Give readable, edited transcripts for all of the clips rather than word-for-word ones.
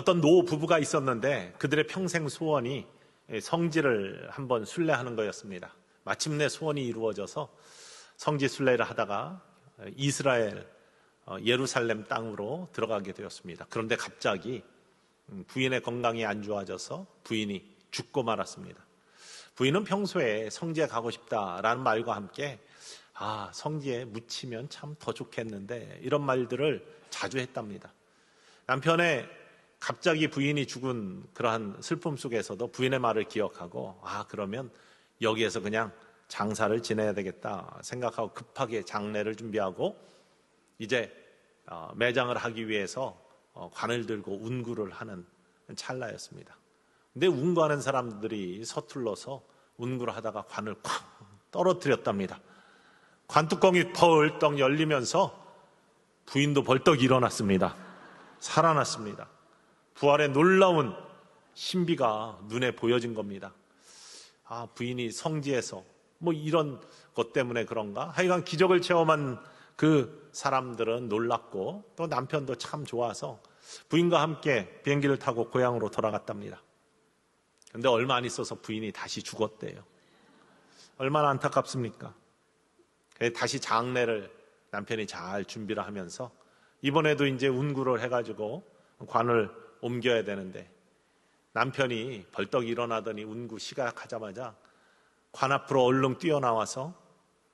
어떤 노 부부가 있었는데 그들의 평생 소원이 성지를 한번 순례하는 거였습니다. 마침내 소원이 이루어져서 성지 순례를 하다가 이스라엘 예루살렘 땅으로 들어가게 되었습니다. 그런데 갑자기 부인의 건강이 안 좋아져서 부인이 죽고 말았습니다. 부인은 평소에 성지에 가고 싶다라는 말과 함께 성지에 묻히면 참 더 좋겠는데 이런 말들을 자주 했답니다. 남편의 갑자기 부인이 죽은 그러한 슬픔 속에서도 부인의 말을 기억하고 그러면 여기에서 그냥 장사를 지내야 되겠다 생각하고 급하게 장례를 준비하고 이제 매장을 하기 위해서 관을 들고 운구를 하는 찰나였습니다. 근데 운구하는 사람들이 서툴러서 운구를 하다가 관을 쾅 떨어뜨렸답니다. 관뚜껑이 벌떡 열리면서 부인도 벌떡 일어났습니다. 살아났습니다. 부활의 놀라운 신비가 눈에 보여진 겁니다. 부인이 성지에서 이런 것 때문에 그런가? 하여간 기적을 체험한 그 사람들은 놀랐고 또 남편도 참 좋아서 부인과 함께 비행기를 타고 고향으로 돌아갔답니다. 그런데 얼마 안 있어서 부인이 다시 죽었대요. 얼마나 안타깝습니까? 다시 장례를 남편이 잘 준비를 하면서 이번에도 이제 운구를 해가지고 관을 옮겨야 되는데 남편이 벌떡 일어나더니 운구 시작하자마자 관 앞으로 얼른 뛰어나와서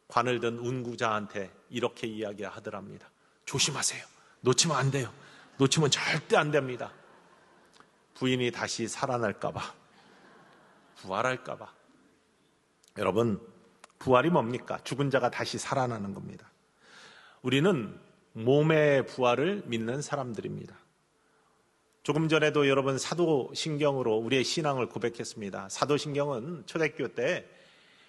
관을 든 운구자한테 이렇게 이야기하더랍니다. 조심하세요. 놓치면 안 돼요. 놓치면 절대 안 됩니다. 부인이 다시 살아날까봐, 부활할까봐. 여러분, 부활이 뭡니까? 죽은 자가 다시 살아나는 겁니다. 우리는 몸의 부활을 믿는 사람들입니다. 조금 전에도 여러분 사도신경으로 우리의 신앙을 고백했습니다. 사도신경은 초대교회 때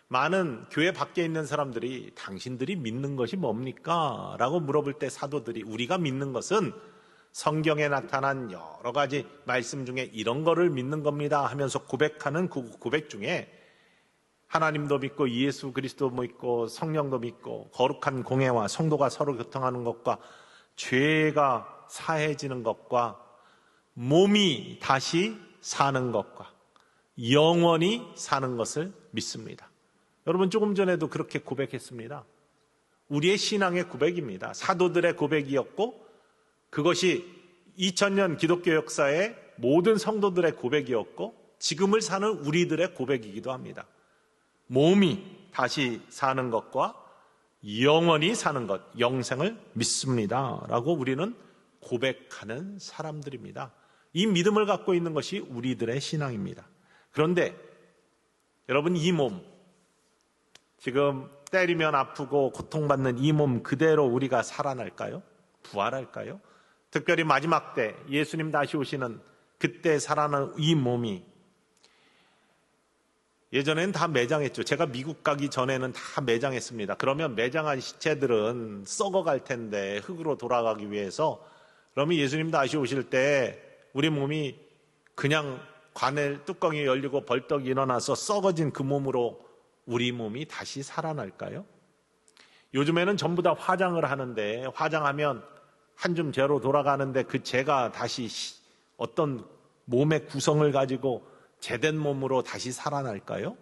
많은 교회 밖에 있는 사람들이 당신들이 믿는 것이 뭡니까? 라고 물어볼 때 사도들이 우리가 믿는 것은 성경에 나타난 여러 가지 말씀 중에 이런 거를 믿는 겁니다 하면서 고백하는 그 고백 중에 하나님도 믿고 예수 그리스도 믿고 성령도 믿고 거룩한 공예와 성도가 서로 교통하는 것과 죄가 사해지는 것과 몸이 다시 사는 것과 영원히 사는 것을 믿습니다. 여러분 조금 전에도 그렇게 고백했습니다. 우리의 신앙의 고백입니다. 사도들의 고백이었고 그것이 2000년 기독교 역사의 모든 성도들의 고백이었고 지금을 사는 우리들의 고백이기도 합니다. 몸이 다시 사는 것과 영원히 사는 것, 영생을 믿습니다 라고 우리는 고백하는 사람들입니다. 이 믿음을 갖고 있는 것이 우리들의 신앙입니다. 그런데 여러분 이 몸, 지금 때리면 아프고 고통받는 이 몸 그대로 우리가 살아날까요? 부활할까요? 특별히 마지막 때 예수님 다시 오시는 그때 살아난 이 몸이 예전에는 다 매장했죠. 제가 미국 가기 전에는 다 매장했습니다. 그러면 매장한 시체들은 썩어갈 텐데 흙으로 돌아가기 위해서 그러면 예수님 다시 오실 때 우리 몸이 그냥 관의 뚜껑이 열리고 벌떡 일어나서 썩어진 그 몸으로 우리 몸이 다시 살아날까요? 요즘에는 전부 다 화장을 하는데 화장하면 한 줌 재로 돌아가는데 그 재가 다시 어떤 몸의 구성을 가지고 재된 몸으로 다시 살아날까요?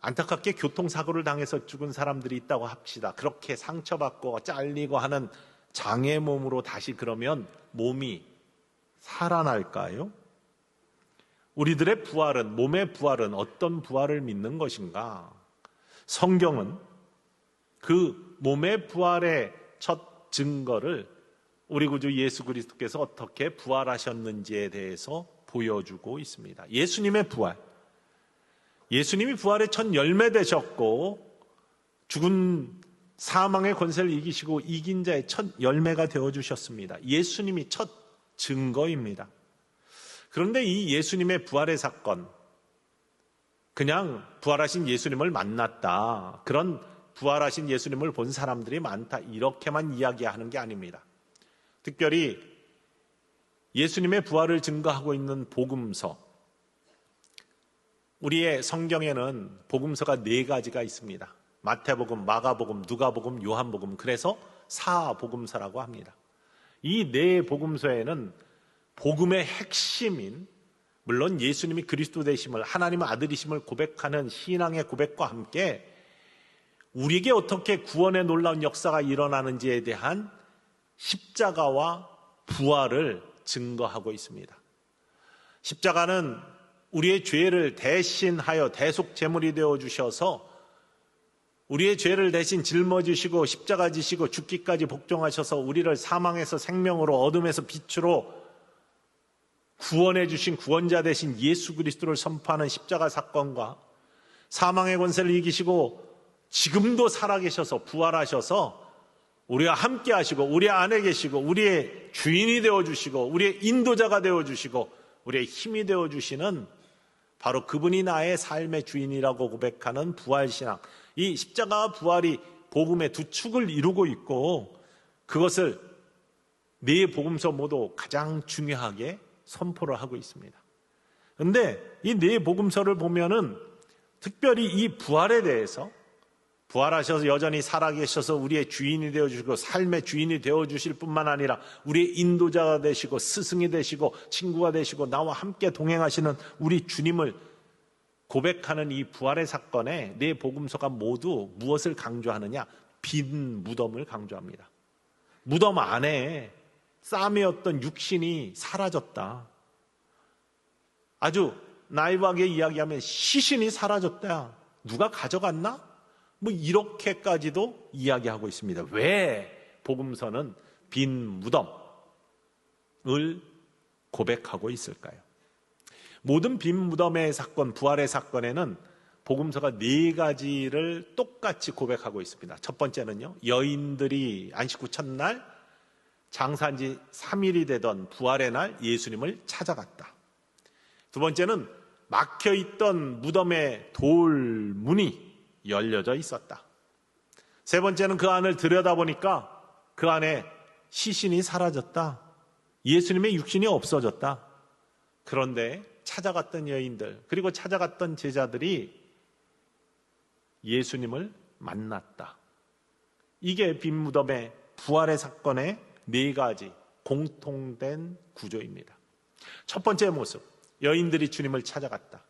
안타깝게 교통사고를 당해서 죽은 사람들이 있다고 합시다. 그렇게 상처받고 잘리고 하는 장애 몸으로 다시 그러면 몸이 살아날까요? 우리들의 부활은, 몸의 부활은 어떤 부활을 믿는 것인가? 성경은 그 몸의 부활의 첫 증거를 우리 구주 예수 그리스도께서 어떻게 부활하셨는지에 대해서 보여주고 있습니다. 예수님의 부활. 예수님이 부활의 첫 열매 되셨고 죽은 사망의 권세를 이기시고 이긴 자의 첫 열매가 되어주셨습니다. 예수님이 첫 증거입니다. 그런데 이 예수님의 부활의 사건, 그냥 부활하신 예수님을 만났다, 그런 부활하신 예수님을 본 사람들이 많다, 이렇게만 이야기하는 게 아닙니다. 특별히 예수님의 부활을 증거하고 있는 복음서, 우리의 성경에는 복음서가 4가지가 있습니다. 마태복음, 마가복음, 누가복음, 요한복음, 그래서 사복음서라고 합니다. 이 4 복음서에는 복음의 핵심인, 물론 예수님이 그리스도 되심을, 하나님의 아들이심을 고백하는 신앙의 고백과 함께 우리에게 어떻게 구원의 놀라운 역사가 일어나는지에 대한 십자가와 부활을 증거하고 있습니다. 십자가는 우리의 죄를 대신하여 대속 제물이 되어 주셔서 우리의 죄를 대신 짊어지시고 십자가 지시고 죽기까지 복종하셔서 우리를 사망에서 생명으로, 어둠에서 빛으로 구원해 주신 구원자 되신 예수 그리스도를 선포하는 십자가 사건과 사망의 권세를 이기시고 지금도 살아계셔서 부활하셔서 우리와 함께 하시고 우리 안에 계시고 우리의 주인이 되어주시고 우리의 인도자가 되어주시고 우리의 힘이 되어주시는 바로 그분이 나의 삶의 주인이라고 고백하는 부활신앙, 이 십자가와 부활이 복음의 두 축을 이루고 있고 그것을 네 복음서 모두 가장 중요하게 선포를 하고 있습니다. 그런데 이 네 복음서를 보면은 특별히 이 부활에 대해서, 부활하셔서 여전히 살아계셔서 우리의 주인이 되어주시고 삶의 주인이 되어주실 뿐만 아니라 우리의 인도자가 되시고 스승이 되시고 친구가 되시고 나와 함께 동행하시는 우리 주님을 고백하는 이 부활의 사건에 네 복음서가 모두 무엇을 강조하느냐? 빈 무덤을 강조합니다. 무덤 안에 쌈이었던 육신이 사라졌다. 아주 나이브하게 이야기하면 시신이 사라졌다. 누가 가져갔나? 뭐 이렇게까지도 이야기하고 있습니다. 왜 복음서는 빈 무덤을 고백하고 있을까요? 모든 빈 무덤의 사건, 부활의 사건에는 복음서가 네 가지를 똑같이 고백하고 있습니다. 첫 번째는요, 여인들이 안식 후 첫날 장사한 지 3일이 되던 부활의 날 예수님을 찾아갔다. 두 번째는 막혀있던 무덤의 돌문이 열려져 있었다. 세 번째는 그 안을 들여다보니까 그 안에 시신이 사라졌다. 예수님의 육신이 없어졌다. 그런데 찾아갔던 여인들, 그리고 찾아갔던 제자들이 예수님을 만났다. 이게 빈 무덤의 부활의 사건의 네 가지 공통된 구조입니다. 첫 번째 모습, 여인들이 주님을 찾아갔다.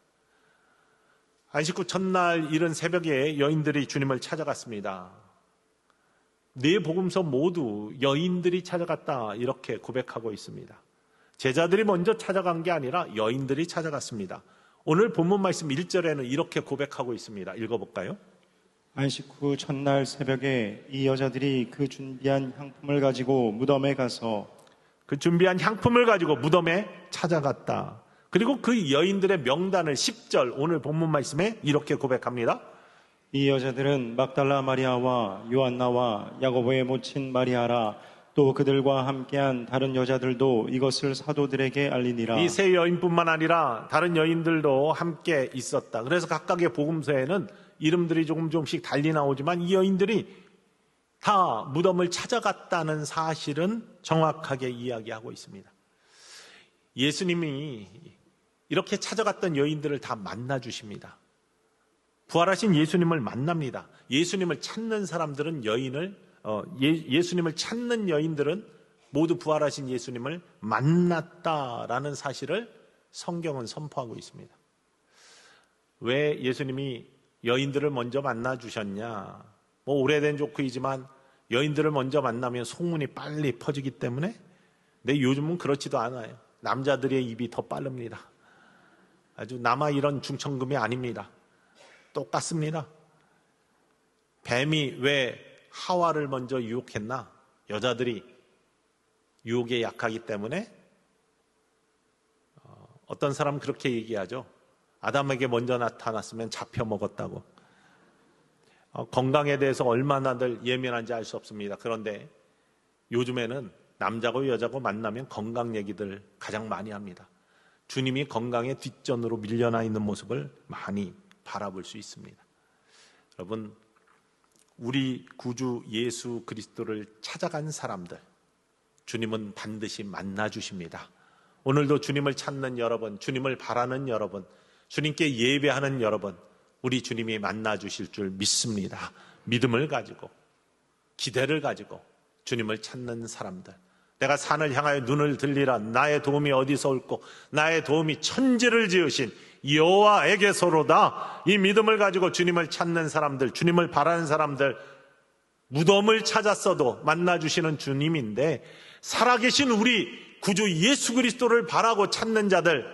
안식 후 첫날 이른 새벽에 여인들이 주님을 찾아갔습니다. 네 복음서 모두 여인들이 찾아갔다 이렇게 고백하고 있습니다. 제자들이 먼저 찾아간 게 아니라 여인들이 찾아갔습니다. 오늘 본문 말씀 1절에는 이렇게 고백하고 있습니다. 읽어볼까요? 안식 후 첫날 새벽에 이 여자들이 그 준비한 향품을 가지고 무덤에 찾아갔다. 그리고 그 여인들의 명단을 10절 오늘 본문 말씀에 이렇게 고백합니다. 이 여자들은 막달라 마리아와 요한나와 야고보의 모친 마리아라, 또 그들과 함께한 다른 여자들도 이것을 사도들에게 알리니라. 이 세 여인뿐만 아니라 다른 여인들도 함께 있었다. 그래서 각각의 복음서에는 이름들이 조금씩 달리 나오지만 이 여인들이 다 무덤을 찾아갔다는 사실은 정확하게 이야기하고 있습니다. 예수님이 이렇게 찾아갔던 여인들을 다 만나주십니다. 부활하신 예수님을 만납니다. 예수님을 찾는 사람들은 예수님을 찾는 여인들은 모두 부활하신 예수님을 만났다라는 사실을 성경은 선포하고 있습니다. 왜 예수님이 여인들을 먼저 만나주셨냐? 오래된 조크이지만 여인들을 먼저 만나면 소문이 빨리 퍼지기 때문에, 근데 요즘은 그렇지도 않아요. 남자들의 입이 더 빠릅니다. 아주 남아 이런 중천금이 아닙니다. 똑같습니다. 뱀이 왜 하와를 먼저 유혹했나? 여자들이 유혹에 약하기 때문에. 어떤 사람은 그렇게 얘기하죠. 아담에게 먼저 나타났으면 잡혀 먹었다고. 건강에 대해서 얼마나들 예민한지 알 수 없습니다. 그런데 요즘에는 남자고 여자고 만나면 건강 얘기들 가장 많이 합니다. 주님이 건강의 뒷전으로 밀려나 있는 모습을 많이 바라볼 수 있습니다. 여러분, 우리 구주 예수 그리스도를 찾아간 사람들, 주님은 반드시 만나주십니다. 오늘도 주님을 찾는 여러분, 주님을 바라는 여러분, 주님께 예배하는 여러분, 우리 주님이 만나주실 줄 믿습니다. 믿음을 가지고, 기대를 가지고 주님을 찾는 사람들, 내가 산을 향하여 눈을 들리라. 나의 도움이 어디서 올꼬? 나의 도움이 천지를 지으신 여호와에게서로다. 이 믿음을 가지고 주님을 찾는 사람들, 주님을 바라는 사람들, 무덤을 찾았어도 만나주시는 주님인데, 살아계신 우리 구주 예수 그리스도를 바라고 찾는 자들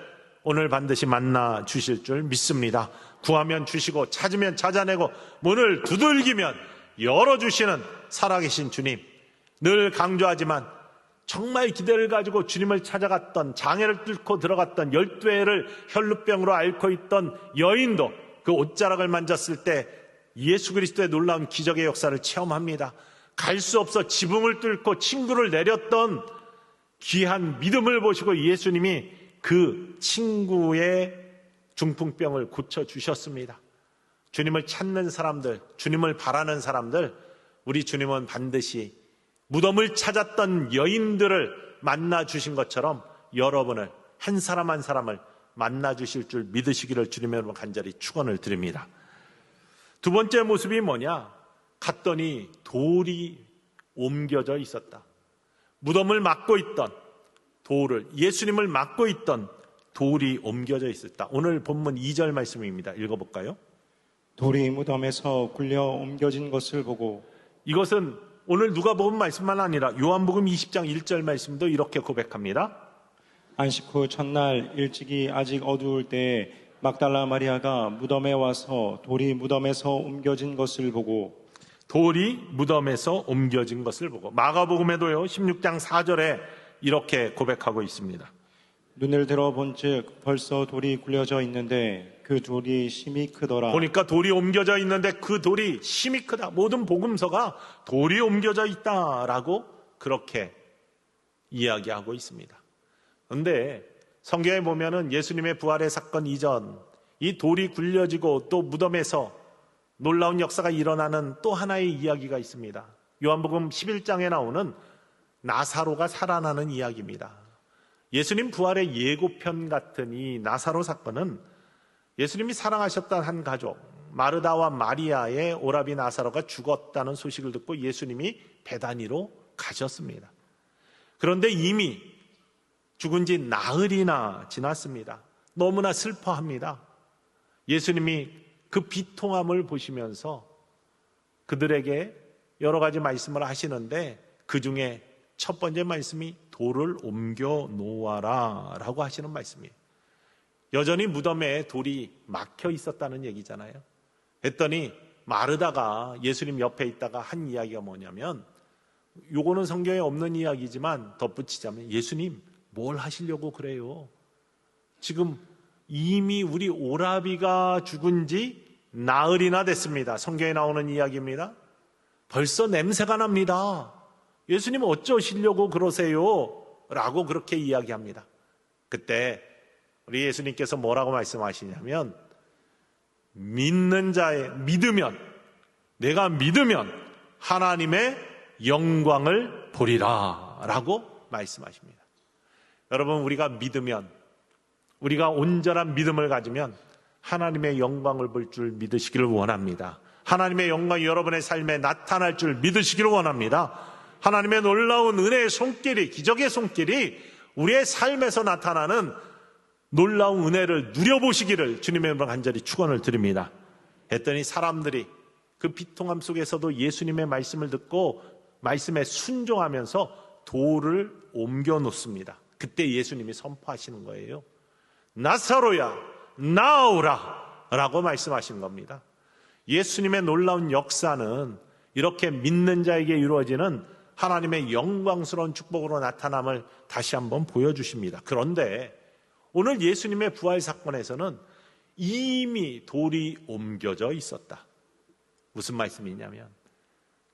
오늘 반드시 만나 주실 줄 믿습니다. 구하면 주시고 찾으면 찾아내고 문을 두들기면 열어주시는 살아계신 주님, 늘 강조하지만 정말 기대를 가지고 주님을 찾아갔던, 장애를 뚫고 들어갔던 12회를 혈루병으로 앓고 있던 여인도 그 옷자락을 만졌을 때 예수 그리스도의 놀라운 기적의 역사를 체험합니다. 갈 수 없어 지붕을 뚫고 친구를 내렸던 귀한 믿음을 보시고 예수님이 그 친구의 중풍병을 고쳐주셨습니다. 주님을 찾는 사람들, 주님을 바라는 사람들, 우리 주님은 반드시 무덤을 찾았던 여인들을 만나주신 것처럼 여러분을, 한 사람 한 사람을 만나주실 줄 믿으시기를 주님의 이름으로 간절히 축원을 드립니다. 두 번째 모습이 뭐냐? 갔더니 돌이 옮겨져 있었다. 무덤을 막고 있던 돌을, 예수님을 막고 있던 돌이 옮겨져 있었다. 오늘 본문 2절 말씀입니다. 읽어볼까요? 돌이 무덤에서 굴려 옮겨진 것을 보고. 이것은 오늘 누가복음 말씀만 아니라 요한복음 20장 1절 말씀도 이렇게 고백합니다. 안식 후 첫날 일찍이 아직 어두울 때에 막달라 마리아가 무덤에 와서 돌이 무덤에서 옮겨진 것을 보고. 돌이 무덤에서 옮겨진 것을 보고. 마가복음에도요 16장 4절에 이렇게 고백하고 있습니다. 눈을 들어본즉 벌써 돌이 굴려져 있는데 그 돌이 심히 크더라. 보니까 돌이 옮겨져 있는데 그 돌이 심히 크다. 모든 복음서가 돌이 옮겨져 있다라고 그렇게 이야기하고 있습니다. 그런데 성경에 보면은 예수님의 부활의 사건 이전, 이 돌이 굴려지고 또 무덤에서 놀라운 역사가 일어나는 또 하나의 이야기가 있습니다. 요한복음 11장에 나오는 나사로가 살아나는 이야기입니다. 예수님 부활의 예고편 같은 이 나사로 사건은 예수님이 사랑하셨던 한 가족, 마르다와 마리아의 오라비 나사로가 죽었다는 소식을 듣고 예수님이 베다니로 가셨습니다. 그런데 이미 죽은 지 나흘이나 지났습니다. 너무나 슬퍼합니다. 예수님이 그 비통함을 보시면서 그들에게 여러 가지 말씀을 하시는데 그 중에 첫 번째 말씀이 돌을 옮겨 놓아라 라고 하시는 말씀이에요. 여전히 무덤에 돌이 막혀 있었다는 얘기잖아요. 했더니 마르다가 예수님 옆에 있다가 한 이야기가 뭐냐면, 요거는 성경에 없는 이야기지만 덧붙이자면, 예수님 뭘 하시려고 그래요? 지금 이미 우리 오라비가 죽은 지 나흘이나 됐습니다. 성경에 나오는 이야기입니다. 벌써 냄새가 납니다. 예수님 어쩌시려고 그러세요? 라고 그렇게 이야기합니다. 그때 우리 예수님께서 뭐라고 말씀하시냐면, 믿는 자의 믿으면, 내가 믿으면 하나님의 영광을 보리라 라고 말씀하십니다. 여러분, 우리가 믿으면, 우리가 온전한 믿음을 가지면 하나님의 영광을 볼 줄 믿으시기를 원합니다. 하나님의 영광이 여러분의 삶에 나타날 줄 믿으시기를 원합니다. 하나님의 놀라운 은혜의 손길이, 기적의 손길이 우리의 삶에서 나타나는 놀라운 은혜를 누려보시기를 주님의 이름으로 간절히 축원을 드립니다. 했더니 사람들이 그 비통함 속에서도 예수님의 말씀을 듣고 말씀에 순종하면서 돌을 옮겨 놓습니다. 그때 예수님이 선포하시는 거예요. 나사로야 나오라 라고 말씀하신 겁니다. 예수님의 놀라운 역사는 이렇게 믿는 자에게 이루어지는 하나님의 영광스러운 축복으로 나타남을 다시 한번 보여주십니다. 그런데 오늘 예수님의 부활 사건에서는 이미 돌이 옮겨져 있었다. 무슨 말씀이냐면,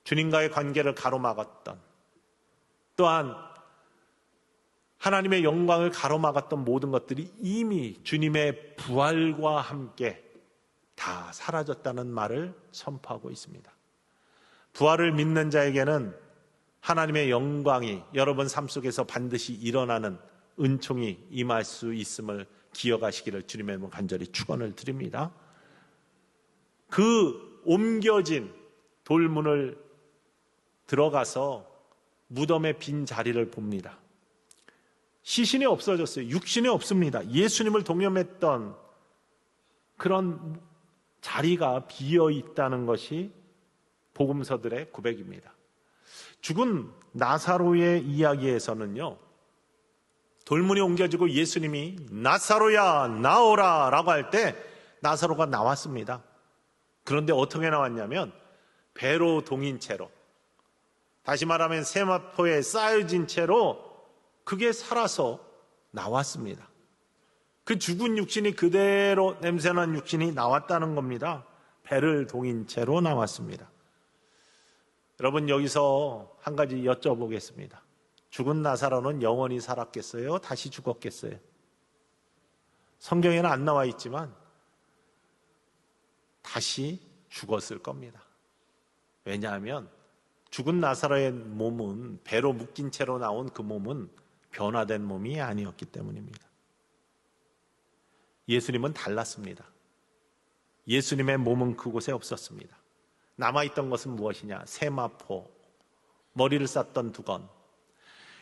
주님과의 관계를 가로막았던, 또한 하나님의 영광을 가로막았던 모든 것들이 이미 주님의 부활과 함께 다 사라졌다는 말을 선포하고 있습니다. 부활을 믿는 자에게는 하나님의 영광이 여러분 삶 속에서 반드시 일어나는 은총이 임할 수 있음을 기억하시기를 주님의 이름으로 간절히 축원을 드립니다. 그 옮겨진 돌문을 들어가서 무덤의 빈 자리를 봅니다. 시신이 없어졌어요. 육신이 없습니다. 예수님을 동염했던 그런 자리가 비어 있다는 것이 복음서들의 고백입니다. 죽은 나사로의 이야기에서는요, 돌문이 옮겨지고 예수님이 나사로야 나오라 라고 할 때 나사로가 나왔습니다. 그런데 어떻게 나왔냐면 배로 동인 채로, 다시 말하면 세마포에 쌓여진 채로 그게 살아서 나왔습니다. 그 죽은 육신이 그대로 냄새난 육신이 나왔다는 겁니다. 배를 동인 채로 나왔습니다. 여러분, 여기서 한 가지 여쭤보겠습니다. 죽은 나사로는 영원히 살았겠어요? 다시 죽었겠어요? 성경에는 안 나와 있지만 다시 죽었을 겁니다. 왜냐하면 죽은 나사로의 몸은, 배로 묶인 채로 나온 그 몸은 변화된 몸이 아니었기 때문입니다. 예수님은 달랐습니다. 예수님의 몸은 그곳에 없었습니다. 남아있던 것은 무엇이냐? 세마포, 머리를 쌌던 두건.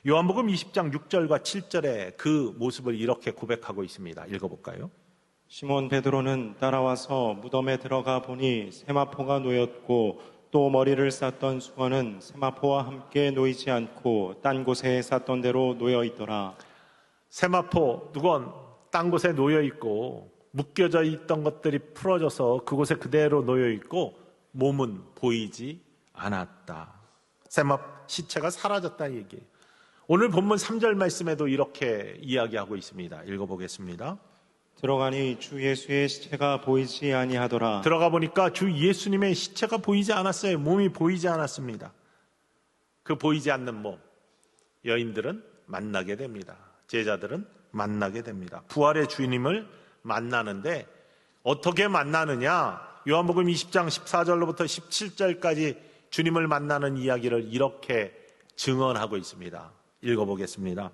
요한복음 20장 6절과 7절에 그 모습을 이렇게 고백하고 있습니다. 읽어볼까요? 시몬 베드로는 따라와서 무덤에 들어가 보니 세마포가 놓였고 또 머리를 쌌던 수건은 세마포와 함께 놓이지 않고 딴 곳에 쌌던 대로 놓여 있더라. 세마포, 두건, 딴 곳에 놓여 있고 묶여져 있던 것들이 풀어져서 그곳에 그대로 놓여 있고 몸은 보이지 않았다. 시체가 사라졌다는 얘기예요. 오늘 본문 3절 말씀에도 이렇게 이야기하고 있습니다. 읽어보겠습니다. 들어가니 주 예수의 시체가 보이지 아니하더라. 들어가 보니까 주 예수님의 시체가 보이지 않았어요. 몸이 보이지 않았습니다. 그 보이지 않는 몸, 여인들은 만나게 됩니다. 제자들은 만나게 됩니다. 부활의 주님을 만나는데 어떻게 만나느냐? 요한복음 20장 14절로부터 17절까지 주님을 만나는 이야기를 이렇게 증언하고 있습니다. 읽어보겠습니다.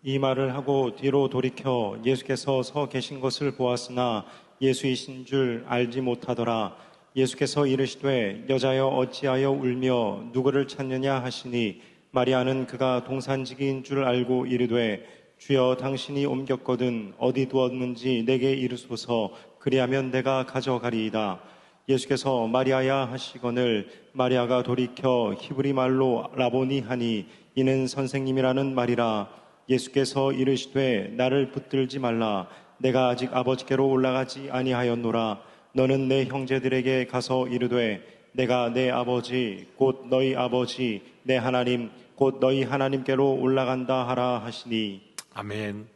이 말을 하고 뒤로 돌이켜 예수께서 서 계신 것을 보았으나 예수이신 줄 알지 못하더라. 예수께서 이르시되 여자여 어찌하여 울며 누구를 찾느냐 하시니 마리아는 그가 동산지기인 줄 알고 이르되 주여 당신이 옮겼거든 어디 두었는지 내게 이르소서 그리하면 내가 가져가리이다. 예수께서 마리아야 하시거늘 마리아가 돌이켜 히브리 말로 라보니 하니 이는 선생님이라는 말이라. 예수께서 이르시되 나를 붙들지 말라. 내가 아직 아버지께로 올라가지 아니하였노라. 너는 내 형제들에게 가서 이르되 내가 내 아버지 곧 너희 아버지 내 하나님 곧 너희 하나님께로 올라간다 하라 하시니. 아멘.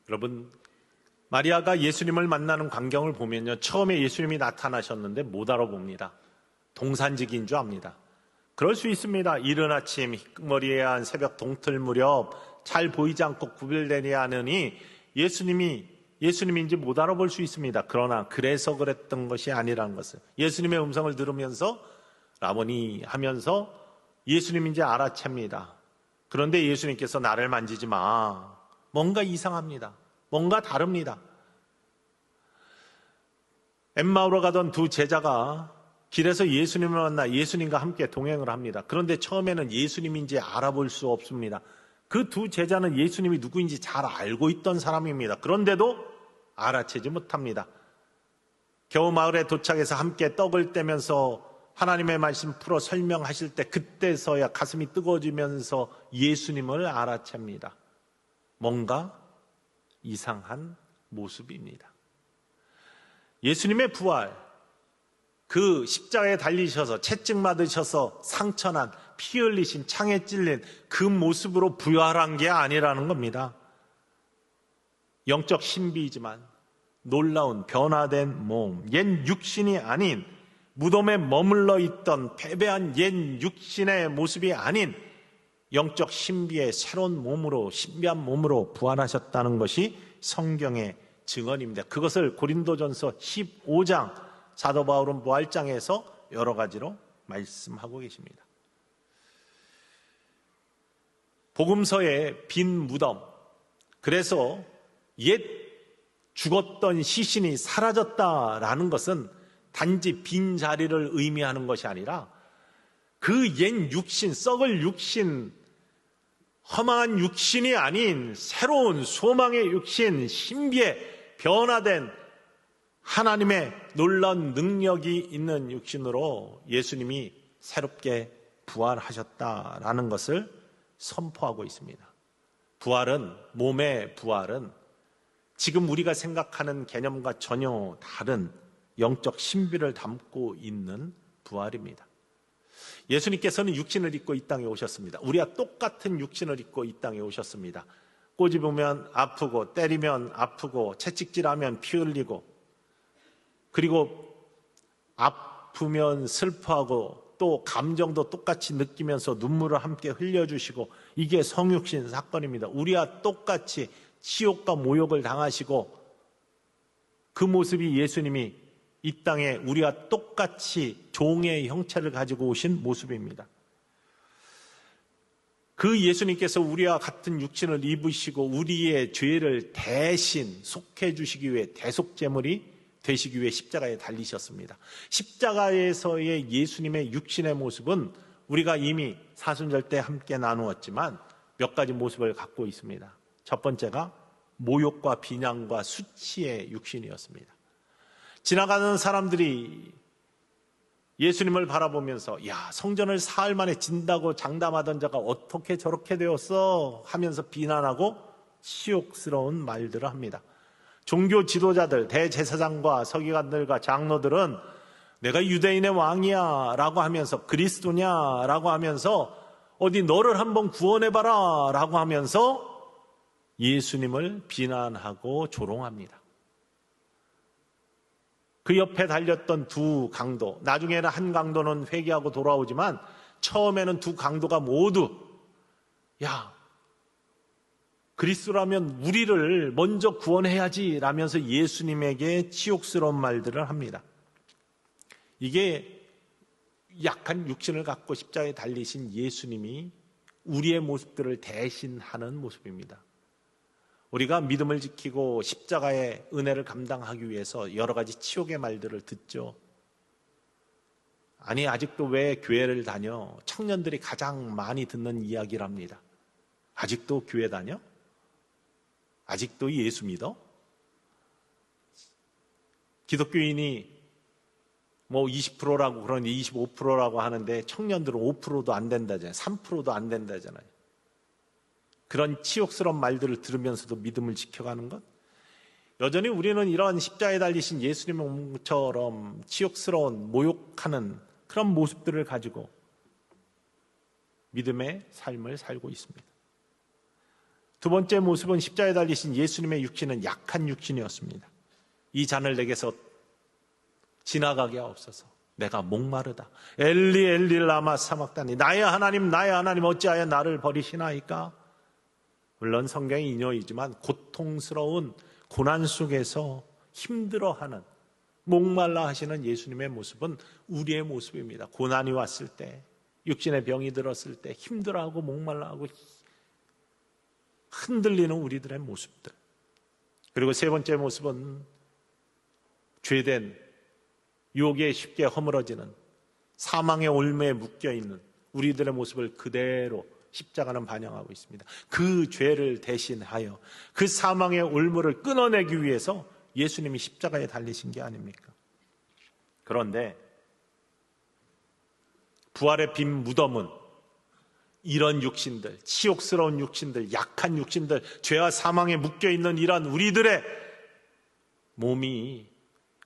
여러분, 마리아가 예수님을 만나는 광경을 보면요, 처음에 예수님이 나타나셨는데 못 알아봅니다. 동산지기인 줄 압니다. 그럴 수 있습니다. 이른 아침 머리에 한 새벽 동틀 무렵 잘 보이지 않고 구별되지 않으니 예수님인지 못 알아볼 수 있습니다. 그러나 그래서 그랬던 것이 아니라는 것을, 예수님의 음성을 들으면서 라보니 하면서 예수님인지 알아챕니다. 그런데 예수님께서 나를 만지지 마. 뭔가 이상합니다. 뭔가 다릅니다. 엠마오로 가던 두 제자가 길에서 예수님을 만나 예수님과 함께 동행을 합니다. 그런데 처음에는 예수님인지 알아볼 수 없습니다. 그 두 제자는 예수님이 누구인지 잘 알고 있던 사람입니다. 그런데도 알아채지 못합니다. 겨우 마을에 도착해서 함께 떡을 떼면서 하나님의 말씀 풀어 설명하실 때 그때서야 가슴이 뜨거워지면서 예수님을 알아챕니다. 뭔가 이상한 모습입니다. 예수님의 부활, 그 십자가에 달리셔서 채찍 맞으셔서 상처난, 피 흘리신, 창에 찔린 그 모습으로 부활한 게 아니라는 겁니다. 영적 신비이지만 놀라운 변화된 몸, 옛 육신이 아닌 무덤에 머물러 있던 패배한 옛 육신의 모습이 아닌 영적 신비의 새로운 몸으로, 신비한 몸으로 부활하셨다는 것이 성경의 증언입니다. 그것을 고린도전서 15장 사도 바울은 부활장에서 여러 가지로 말씀하고 계십니다. 복음서의 빈 무덤, 그래서 옛 죽었던 시신이 사라졌다라는 것은 단지 빈 자리를 의미하는 것이 아니라 그 옛 육신, 썩을 육신, 험한 육신이 아닌 새로운 소망의 육신, 신비의 변화된 하나님의 놀라운 능력이 있는 육신으로 예수님이 새롭게 부활하셨다라는 것을 선포하고 있습니다. 몸의 부활은 지금 우리가 생각하는 개념과 전혀 다른 영적 신비를 담고 있는 부활입니다. 예수님께서는 육신을 입고 이 땅에 오셨습니다. 우리와 똑같은 육신을 입고 이 땅에 오셨습니다. 꼬집으면 아프고, 때리면 아프고, 채찍질하면 피 흘리고, 그리고 아프면 슬퍼하고, 또 감정도 똑같이 느끼면서 눈물을 함께 흘려주시고, 이게 성육신 사건입니다. 우리와 똑같이 치욕과 모욕을 당하시고, 그 모습이 예수님이 이 땅에 우리와 똑같이 종의 형체를 가지고 오신 모습입니다. 그 예수님께서 우리와 같은 육신을 입으시고 우리의 죄를 대신 속해 주시기 위해 대속제물이 되시기 위해 십자가에 달리셨습니다. 십자가에서의 예수님의 육신의 모습은 우리가 이미 사순절 때 함께 나누었지만 몇 가지 모습을 갖고 있습니다. 첫 번째가 모욕과 비난과 수치의 육신이었습니다. 지나가는 사람들이 예수님을 바라보면서 야, 성전을 사흘 만에 진다고 장담하던 자가 어떻게 저렇게 되었어? 하면서 비난하고 치욕스러운 말들을 합니다. 종교 지도자들, 대제사장과 서기관들과 장로들은 내가 유대인의 왕이야 라고 하면서, 그리스도냐 라고 하면서, 어디 너를 한번 구원해봐라 라고 하면서 예수님을 비난하고 조롱합니다. 그 옆에 달렸던 두 강도, 나중에는 한 강도는 회개하고 돌아오지만 처음에는 두 강도가 모두 야, 그리스도라면 우리를 먼저 구원해야지 라면서 예수님에게 치욕스러운 말들을 합니다. 이게 약한 육신을 갖고 십자가에 달리신 예수님이 우리의 모습들을 대신하는 모습입니다. 우리가 믿음을 지키고 십자가의 은혜를 감당하기 위해서 여러 가지 치욕의 말들을 듣죠. 아니, 아직도 왜 교회를 다녀? 청년들이 가장 많이 듣는 이야기랍니다. 아직도 교회 다녀? 아직도 예수 믿어? 기독교인이 뭐 20%라고 그러는데 25%라고 하는데 청년들은 5%도 안 된다잖아요. 3%도 안 된다잖아요. 그런 치욕스러운 말들을 들으면서도 믿음을 지켜가는 것? 여전히 우리는 이런 십자가에 달리신 예수님의 몸처럼 치욕스러운 모욕하는 그런 모습들을 가지고 믿음의 삶을 살고 있습니다. 두 번째 모습은 십자가에 달리신 예수님의 육신은 약한 육신이었습니다. 이 잔을 내게서 지나가게 하옵소서. 내가 목마르다. 엘리 엘리 라마 사막다니, 나의 하나님 어찌하여 나를 버리시나이까? 물론 성경이 인용이지만 고통스러운 고난 속에서 힘들어하는, 목말라 하시는 예수님의 모습은 우리의 모습입니다. 고난이 왔을 때, 육신의 병이 들었을 때 힘들어하고 목말라하고 흔들리는 우리들의 모습들. 그리고 세 번째 모습은 죄된 유혹에 쉽게 허물어지는, 사망의 올무에 묶여있는 우리들의 모습을 그대로 십자가는 반영하고 있습니다. 그 죄를 대신하여 그 사망의 올무를 끊어내기 위해서 예수님이 십자가에 달리신 게 아닙니까? 그런데 부활의 빈 무덤은 이런 육신들, 치욕스러운 육신들, 약한 육신들, 죄와 사망에 묶여있는 이런 우리들의 몸이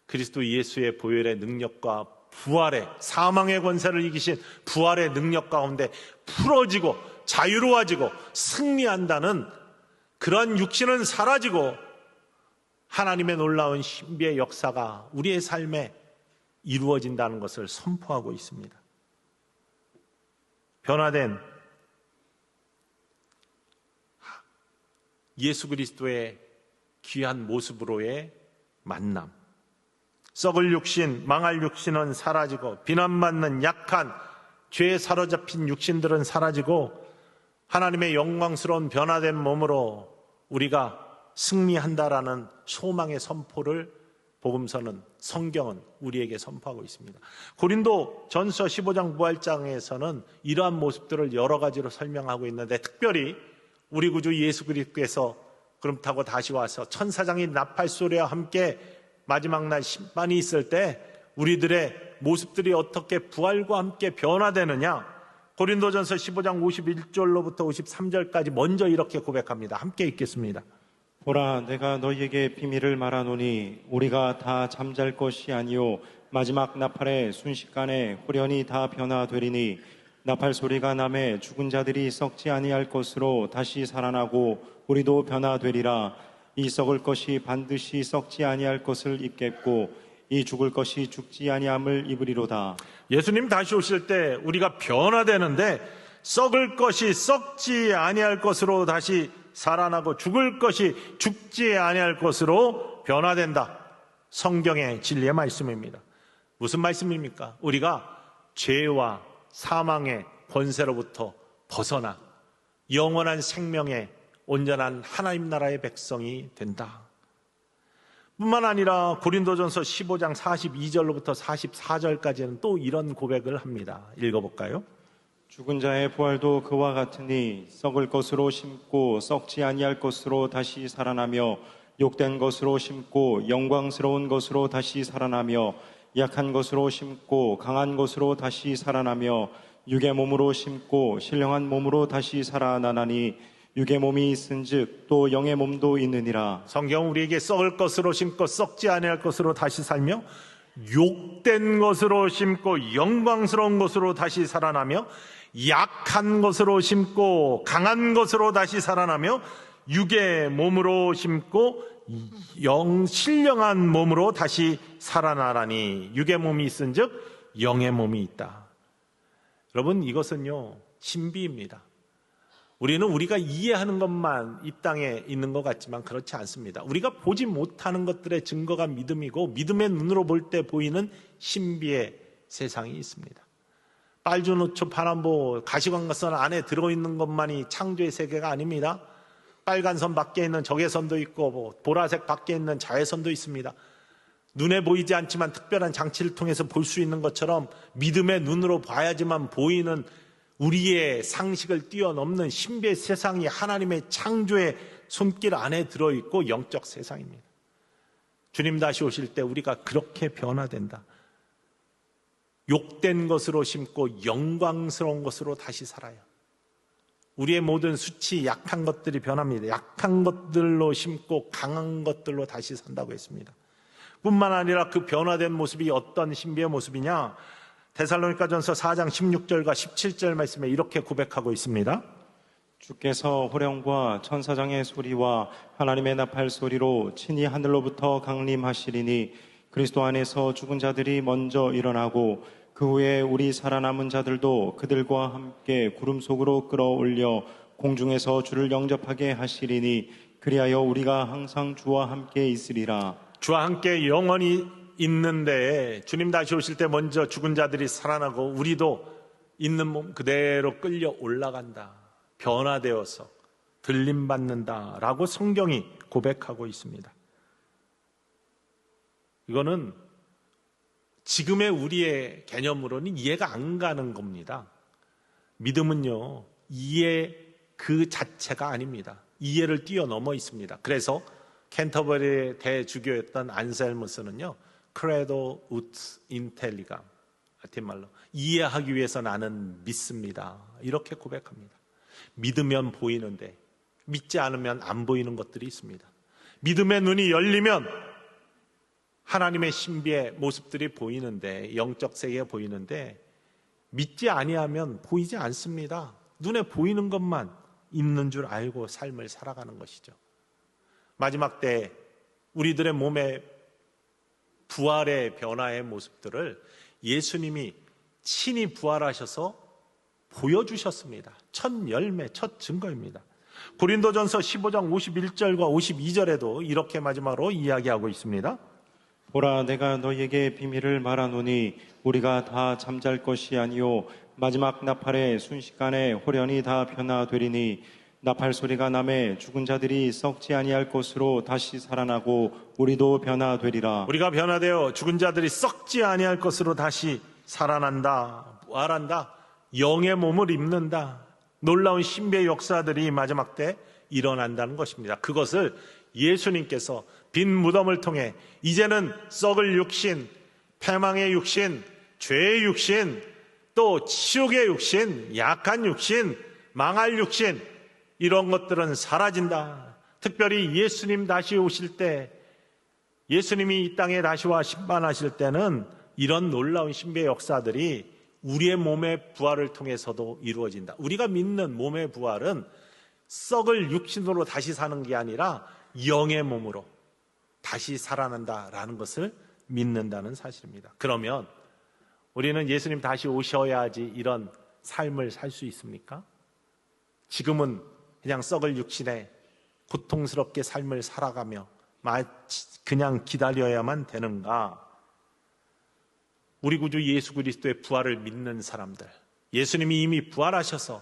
그리스도 예수의 보혈의 능력과 부활의, 사망의 권세를 이기신 부활의 능력 가운데 풀어지고 자유로워지고 승리한다는 그런 육신은 사라지고 하나님의 놀라운 신비의 역사가 우리의 삶에 이루어진다는 것을 선포하고 있습니다. 변화된 예수 그리스도의 귀한 모습으로의 만남, 썩을 육신, 망할 육신은 사라지고 비난받는 약한 죄에 사로잡힌 육신들은 사라지고 하나님의 영광스러운 변화된 몸으로 우리가 승리한다라는 소망의 선포를 복음서는 성경은 우리에게 선포하고 있습니다. 고린도 전서 15장 부활장에서는 이러한 모습들을 여러 가지로 설명하고 있는데, 특별히 우리 구주 예수 그리스도께서 그렇다고 다시 와서 천사장이 나팔 소리와 함께 마지막 날 심판이 있을 때 우리들의 모습들이 어떻게 부활과 함께 변화되느냐, 고린도전서 15장 51절로부터 53절까지 먼저 이렇게 고백합니다. 함께 읽겠습니다. 보라, 내가 너희에게 비밀을 말하노니 우리가 다 잠잘 것이 아니요 마지막 나팔의 순식간에 후련히 다 변화되리니, 나팔 소리가 나매 죽은 자들이 썩지 아니할 것으로 다시 살아나고 우리도 변화되리라. 이 썩을 것이 반드시 썩지 아니할 것을 입겠고 이 죽을 것이 죽지 아니함을 입으리로다. 예수님 다시 오실 때 우리가 변화되는데, 썩을 것이 썩지 아니할 것으로 다시 살아나고 죽을 것이 죽지 아니할 것으로 변화된다. 성경의 진리의 말씀입니다. 무슨 말씀입니까? 우리가 죄와 사망의 권세로부터 벗어나 영원한 생명의 온전한 하나님 나라의 백성이 된다. 뿐만 아니라 고린도전서 15장 42절로부터 44절까지는 또 이런 고백을 합니다. 읽어볼까요? 죽은 자의 부활도 그와 같으니 썩을 것으로 심고 썩지 아니할 것으로 다시 살아나며, 욕된 것으로 심고 영광스러운 것으로 다시 살아나며, 약한 것으로 심고 강한 것으로 다시 살아나며, 육의 몸으로 심고 신령한 몸으로 다시 살아나나니, 육의 몸이 있은즉 또 영의 몸도 있느니라. 성경은 우리에게 썩을 것으로 심고 썩지 아니할 것으로 다시 살며, 욕된 것으로 심고 영광스러운 것으로 다시 살아나며, 약한 것으로 심고 강한 것으로 다시 살아나며, 육의 몸으로 심고 신령한 몸으로 다시 살아나라니, 육의 몸이 있은즉 영의 몸이 있다. 여러분, 이것은요 신비입니다. 우리는 우리가 이해하는 것만 이 땅에 있는 것 같지만 그렇지 않습니다. 우리가 보지 못하는 것들의 증거가 믿음이고, 믿음의 눈으로 볼 때 보이는 신비의 세상이 있습니다. 빨주노초 파남보 가시광선 안에 들어있는 것만이 창조의 세계가 아닙니다. 빨간 선 밖에 있는 적외선도 있고, 보라색 밖에 있는 자외선도 있습니다. 눈에 보이지 않지만 특별한 장치를 통해서 볼 수 있는 것처럼 믿음의 눈으로 봐야지만 보이는 우리의 상식을 뛰어넘는 신비의 세상이 하나님의 창조의 손길 안에 들어있고 영적 세상입니다. 주님 다시 오실 때 우리가 그렇게 변화된다. 욕된 것으로 심고 영광스러운 것으로 다시 살아요. 우리의 모든 수치, 약한 것들이 변합니다. 약한 것들로 심고 강한 것들로 다시 산다고 했습니다. 뿐만 아니라 그 변화된 모습이 어떤 신비의 모습이냐, 데살로니가전서 4장 16절과 17절 말씀에 이렇게 고백하고 있습니다. 주께서 호령과 천사장의 소리와 하나님의 나팔 소리로 친히 하늘로부터 강림하시리니, 그리스도 안에서 죽은 자들이 먼저 일어나고 그 후에 우리 살아남은 자들도 그들과 함께 구름 속으로 끌어올려 공중에서 주를 영접하게 하시리니, 그리하여 우리가 항상 주와 함께 있으리라. 주와 함께 영원히 있는데, 주님 다시 오실 때 먼저 죽은 자들이 살아나고 우리도 있는 몸 그대로 끌려 올라간다. 변화되어서 들림받는다라고 성경이 고백하고 있습니다. 이거는 지금의 우리의 개념으로는 이해가 안 가는 겁니다. 믿음은요, 이해 그 자체가 아닙니다. 이해를 뛰어넘어 있습니다. 그래서 캔터버리의 대주교였던 안셀무스는요, 크레도 우트 인텔리감, 라틴 말로 이해하기 위해서 나는 믿습니다, 이렇게 고백합니다. 믿으면 보이는데 믿지 않으면 안 보이는 것들이 있습니다. 믿음의 눈이 열리면 하나님의 신비의 모습들이 보이는데, 영적 세계가 보이는데, 믿지 아니하면 보이지 않습니다. 눈에 보이는 것만 있는 줄 알고 삶을 살아가는 것이죠. 마지막 때 우리들의 몸의 부활의 변화의 모습들을 예수님이 친히 부활하셔서 보여주셨습니다. 첫 열매, 첫 증거입니다. 고린도전서 15장 51절과 52절에도 이렇게 마지막으로 이야기하고 있습니다. 보라, 내가 너희에게 비밀을 말하노니 우리가 다 잠잘 것이 아니요 마지막 나팔의 순식간에 호련히 다 변화되리니, 나팔 소리가 나매 죽은 자들이 썩지 아니할 것으로 다시 살아나고 우리도 변화되리라. 우리가 변화되어 죽은 자들이 썩지 아니할 것으로 다시 살아난다, 부활한다, 영의 몸을 입는다. 놀라운 신비의 역사들이 마지막 때 일어난다는 것입니다. 그것을 예수님께서 빈 무덤을 통해 이제는 썩을 육신, 패망의 육신, 죄의 육신, 또 지옥의 육신, 약한 육신, 망할 육신, 이런 것들은 사라진다. 특별히 예수님 다시 오실 때, 예수님이 이 땅에 다시 와 심판하실 때는 이런 놀라운 신비의 역사들이 우리의 몸의 부활을 통해서도 이루어진다. 우리가 믿는 몸의 부활은 썩을 육신으로 다시 사는 게 아니라 영의 몸으로 다시 살아난다라는 것을 믿는다는 사실입니다. 그러면 우리는 예수님 다시 오셔야지 이런 삶을 살 수 있습니까? 지금은 그냥 썩을 육신에 고통스럽게 삶을 살아가며 그냥 기다려야만 되는가? 우리 구주 예수 그리스도의 부활을 믿는 사람들, 예수님이 이미 부활하셔서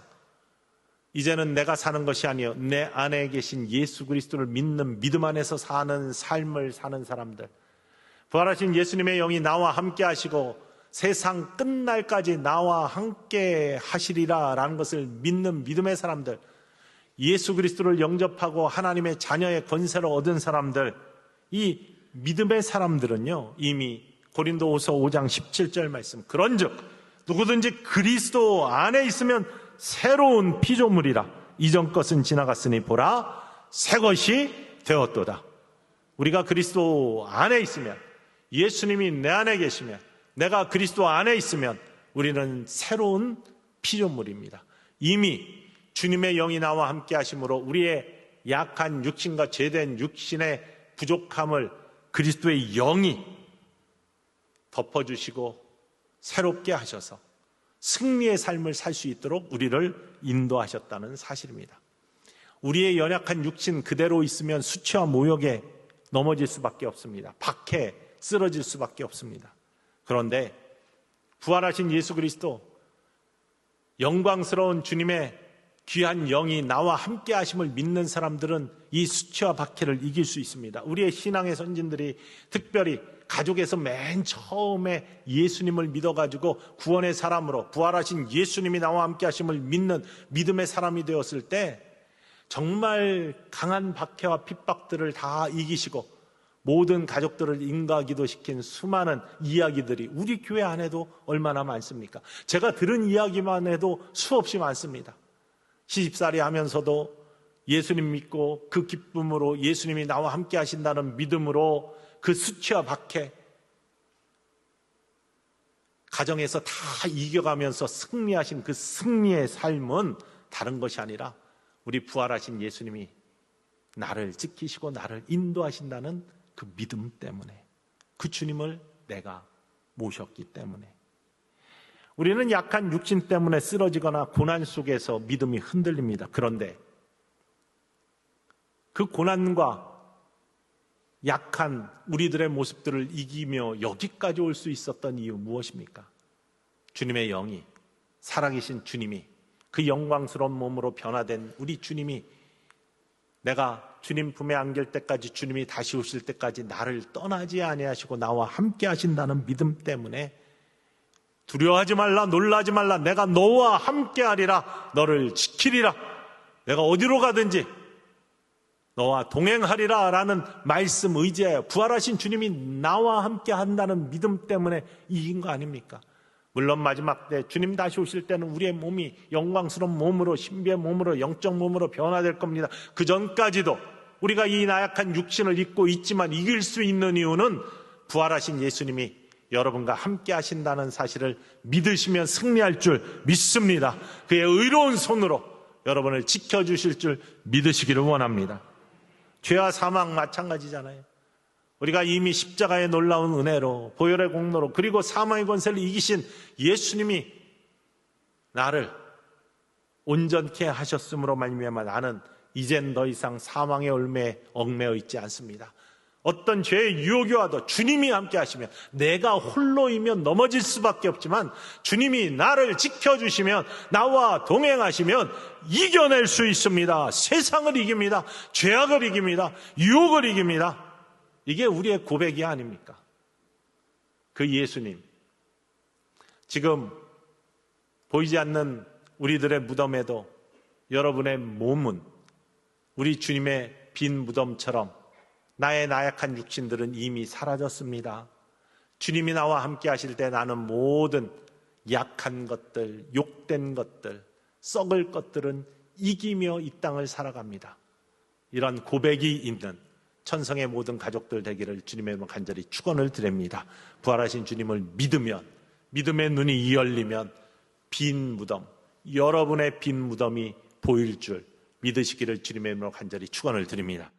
이제는 내가 사는 것이 아니요 내 안에 계신 예수 그리스도를 믿는 믿음 안에서 사는 삶을 사는 사람들, 부활하신 예수님의 영이 나와 함께 하시고 세상 끝날까지 나와 함께 하시리라 라는 것을 믿는 믿음의 사람들, 예수 그리스도를 영접하고 하나님의 자녀의 권세를 얻은 사람들, 이 믿음의 사람들은요 이미 고린도후서 5장 17절 말씀, 그런즉 누구든지 그리스도 안에 있으면 새로운 피조물이라, 이전 것은 지나갔으니 보라 새 것이 되었도다. 우리가 그리스도 안에 있으면, 예수님이 내 안에 계시면, 내가 그리스도 안에 있으면 우리는 새로운 피조물입니다. 이미 주님의 영이 나와 함께 하심으로 우리의 약한 육신과 죄된 육신의 부족함을 그리스도의 영이 덮어주시고 새롭게 하셔서 승리의 삶을 살 수 있도록 우리를 인도하셨다는 사실입니다. 우리의 연약한 육신 그대로 있으면 수치와 모욕에 넘어질 수밖에 없습니다. 박해, 쓰러질 수밖에 없습니다. 그런데 부활하신 예수 그리스도, 영광스러운 주님의 귀한 영이 나와 함께 하심을 믿는 사람들은 이 수치와 박해를 이길 수 있습니다. 우리의 신앙의 선진들이 특별히 가족에서 맨 처음에 예수님을 믿어가지고 구원의 사람으로 부활하신 예수님이 나와 함께 하심을 믿는 믿음의 사람이 되었을 때 정말 강한 박해와 핍박들을 다 이기시고 모든 가족들을 인가기도시킨 수많은 이야기들이 우리 교회 안에도 얼마나 많습니까? 제가 들은 이야기만 해도 수없이 많습니다. 시집살이 하면서도 예수님 믿고 그 기쁨으로 예수님이 나와 함께 하신다는 믿음으로 그 수치와 박해, 가정에서 다 이겨가면서 승리하신 그 승리의 삶은 다른 것이 아니라 우리 부활하신 예수님이 나를 지키시고 나를 인도하신다는 그 믿음 때문에, 그 주님을 내가 모셨기 때문에. 우리는 약한 육신 때문에 쓰러지거나 고난 속에서 믿음이 흔들립니다. 그런데 그 고난과 약한 우리들의 모습들을 이기며 여기까지 올 수 있었던 이유 무엇입니까? 주님의 영이, 살아계신 주님이, 그 영광스러운 몸으로 변화된 우리 주님이, 내가 주님 품에 안길 때까지, 주님이 다시 오실 때까지 나를 떠나지 아니하시고 나와 함께 하신다는 믿음 때문에 두려워하지 말라, 놀라지 말라, 내가 너와 함께 하리라, 너를 지키리라, 내가 어디로 가든지 너와 동행하리라 라는 말씀 의지하여 부활하신 주님이 나와 함께 한다는 믿음 때문에 이긴 거 아닙니까? 물론 마지막 때 주님 다시 오실 때는 우리의 몸이 영광스러운 몸으로, 신비의 몸으로, 영적 몸으로 변화될 겁니다. 그 전까지도 우리가 이 나약한 육신을 입고 있지만 이길 수 있는 이유는 부활하신 예수님이 여러분과 함께 하신다는 사실을 믿으시면 승리할 줄 믿습니다. 그의 의로운 손으로 여러분을 지켜주실 줄 믿으시기를 원합니다. 죄와 사망 마찬가지잖아요. 우리가 이미 십자가의 놀라운 은혜로, 보혈의 공로로, 그리고 사망의 권세를 이기신 예수님이 나를 온전케 하셨으므로 말미암아 나는 이젠 더 이상 사망의 올매에 얽매여 있지 않습니다. 어떤 죄의 유혹이 와도 주님이 함께 하시면, 내가 홀로이면 넘어질 수밖에 없지만 주님이 나를 지켜주시면, 나와 동행하시면 이겨낼 수 있습니다. 세상을 이깁니다. 죄악을 이깁니다. 유혹을 이깁니다. 이게 우리의 고백이 아닙니까? 그 예수님, 지금 보이지 않는 우리들의 무덤에도 여러분의 몸은 우리 주님의 빈 무덤처럼 나의 나약한 육신들은 이미 사라졌습니다. 주님이 나와 함께 하실 때 나는 모든 약한 것들, 욕된 것들, 썩을 것들은 이기며 이 땅을 살아갑니다. 이런 고백이 있는 천성의 모든 가족들 되기를 주님의 이름으로 간절히 축원을 드립니다. 부활하신 주님을 믿으면, 믿음의 눈이 열리면 빈 무덤, 여러분의 빈 무덤이 보일 줄 믿으시기를 주님의 이름으로 간절히 축원을 드립니다.